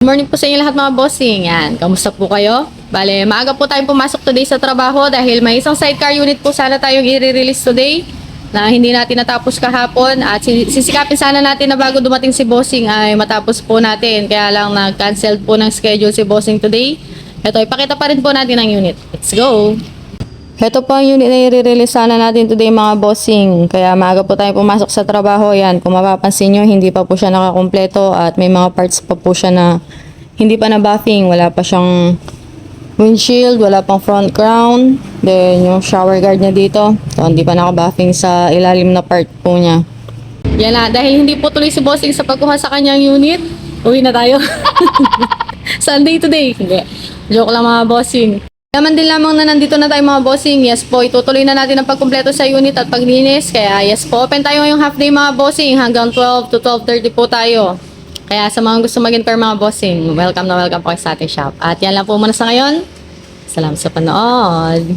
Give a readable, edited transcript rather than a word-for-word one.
Good morning po sa inyo lahat mga bossing. Yan, kamusta po kayo? Bale, maaga po tayong pumasok today sa trabaho dahil may isang sidecar unit po sana tayong i-release today na hindi natin natapos kahapon at sisikapin sana natin na bago dumating si bossing ay matapos po natin. Kaya lang nag-cancel po ng schedule si bossing today. Ito, ipakita pa rin po natin ang unit. Let's go! Ito po ang unit na i-release sana natin today mga bossing. Kaya maaga po tayo pumasok sa trabaho. Yan, kung mapapansin nyo, hindi pa po siya nakakumpleto at may mga parts pa po siya na hindi pa na-buffing. Wala pa siyang windshield, wala pang front crown. Then yung shower guard niya dito. So, hindi pa naka-buffing sa ilalim na part po niya. Yan na, dahil hindi po tuloy si bossing sa pagkuha sa kanyang unit, uwi na tayo. Sunday today. Hindi. Joke lang mga bossing. Naman din lamang na nandito na tayo mga bossing. Yes po, itutuloy na natin ang pagkumpleto sa unit at paglinis. Kaya yes po, open tayo ngayong half day mga bossing. Hanggang 12 to 12:30 po tayo. Kaya sa mga gusto mag-inquire mga bossing, welcome na welcome po sa ating shop. At yan lang po muna sa ngayon. Salamat sa panood.